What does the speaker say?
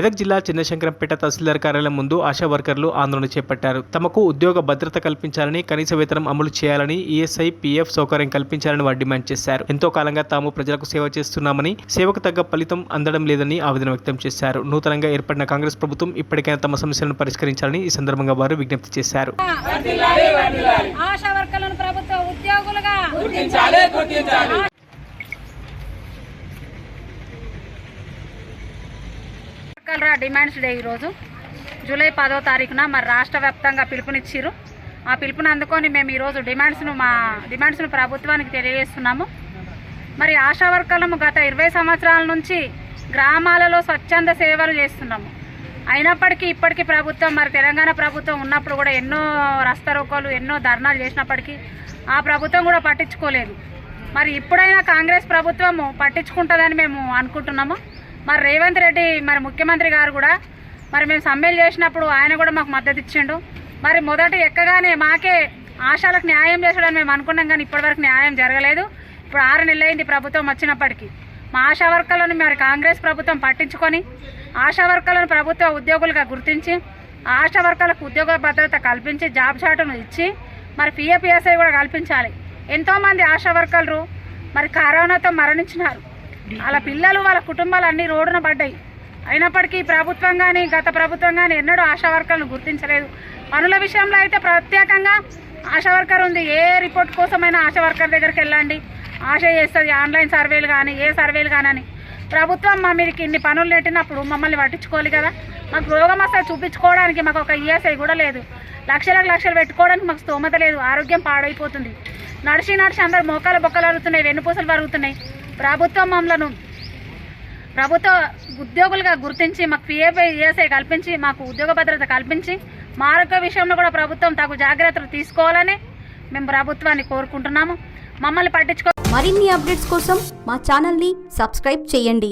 మెదక్ జిల్లా చిన్నశంకరంపేట తహసీల్దార్ కార్యాలయం ముందు ఆశా వర్కర్లు ఆందోళన చేపట్టారు. తమకు ఉద్యోగ భద్రత కల్పించాలని, కనీస వేతనం అమలు చేయాలని, ఈఎస్ఐ, పీఎఫ్ సౌకర్యం కల్పించాలని వారు డిమాండ్ చేశారు. ఎంతో కాలంగా తాము ప్రజలకు సేవ చేస్తున్నామని, సేవకు తగ్గ ఫలితం అందడం లేదని ఆవేదన వ్యక్తం చేశారు. నూతనంగా ఏర్పడిన కాంగ్రెస్ ప్రభుత్వం ఇప్పటికైనా తమ సమస్యలను పరిష్కరించాలని ఈ సందర్భంగా వారు విజ్ఞప్తి చేశారు. డిమాండ్స్ డే ఈరోజు జూలై 10వ తారీఖున మరి రాష్ట్ర వ్యాప్తంగా పిలుపునిచ్చారు. ఆ పిలుపుని అందుకొని మేము ఈరోజు మా డిమాండ్స్ను ప్రభుత్వానికి తెలియజేస్తున్నాము. మరి ఆశా వర్కర్లము గత 20 సంవత్సరాల నుంచి గ్రామాలలో స్వచ్ఛంద సేవలు చేస్తున్నాము. అయినప్పటికీ ఇప్పటికీ ప్రభుత్వం మరి తెలంగాణ ప్రభుత్వం ఉన్నప్పుడు కూడా ఎన్నో రస్తారోకోలు, ఎన్నో ధర్నాలు చేసినప్పటికీ ఆ ప్రభుత్వం కూడా పట్టించుకోలేదు. మరి ఇప్పుడైనా కాంగ్రెస్ ప్రభుత్వము పట్టించుకుంటుందని మేము అనుకుంటున్నాము. మరి రేవంత్ రెడ్డి మరి ముఖ్యమంత్రి గారు కూడా మరి మేము సమ్మెలు చేసినప్పుడు ఆయన కూడా మాకు మద్దతు ఇచ్చిండు. మరి మొదట ఎక్కగానే మాకే ఆశాలకు న్యాయం చేసాడని మేము అనుకున్నాం, కానీ ఇప్పటివరకు న్యాయం జరగలేదు. ఇప్పుడు 6 నెలలైంది ప్రభుత్వం వచ్చినప్పటికీ. మా ఆశా వర్కర్లను మరి కాంగ్రెస్ ప్రభుత్వం పట్టించుకొని ఆశా వర్కర్లను ప్రభుత్వ ఉద్యోగులుగా గుర్తించి ఆశా వర్కర్లకు ఉద్యోగ భద్రత కల్పించి జాబ్ చార్టును ఇచ్చి మరి పిఎఫ్ఈఎస్ఐ కూడా కల్పించాలి. ఎంతోమంది ఆశా వర్కర్లు మరి కరోనాతో మరణించినారు. వాళ్ళ పిల్లలు, వాళ్ళ కుటుంబాలు అన్నీ రోడ్డున పడ్డాయి. అయినప్పటికీ ప్రభుత్వం కానీ గత ప్రభుత్వం కానీ ఎన్నడూ ఆశా వర్కర్లను గుర్తించలేదు. పనుల విషయంలో అయితే ప్రత్యేకంగా ఆశా వర్కర్ ఉంది. ఏ రిపోర్ట్ కోసమైనా ఆశా వర్కర్ దగ్గరికి వెళ్ళండి, ఆశ చేస్తుంది. ఆన్లైన్ సర్వేలు కానీ ఏ సర్వేలు కానీ ప్రభుత్వం మా మీదకి ఇన్ని పనులు నెట్టినప్పుడు మమ్మల్ని పట్టించుకోవాలి కదా. మాకు రోగం వస్తే చూపించుకోవడానికి మాకు ఒక ఈఎస్ఐ కూడా లేదు. లక్షలు పెట్టుకోవడానికి మాకు స్తోమత లేదు. ఆరోగ్యం పాడైపోతుంది. నడిచి అందరు మోకాల బొక్కలు అరుగుతున్నాయి, వెన్నుపూసలు పరుగుతున్నాయి. ప్రభుత్వం మమ్మలను ప్రభుత్వ ఉద్యోగులుగా గుర్తించి మాకు పిఎఫ్ఐ, ఈఎస్ఐ కల్పించి మాకు ఉద్యోగ భద్రత కల్పించి మా ఆరోగ్య విషయంలో కూడా ప్రభుత్వం తగు జాగ్రత్తలు తీసుకోవాలని మేము ప్రభుత్వాన్ని కోరుకుంటున్నాము. మమ్మల్ని పట్టించుకో. మరిన్ని అప్డేట్స్ కోసం మా ఛానల్ని సబ్స్క్రైబ్ చేయండి.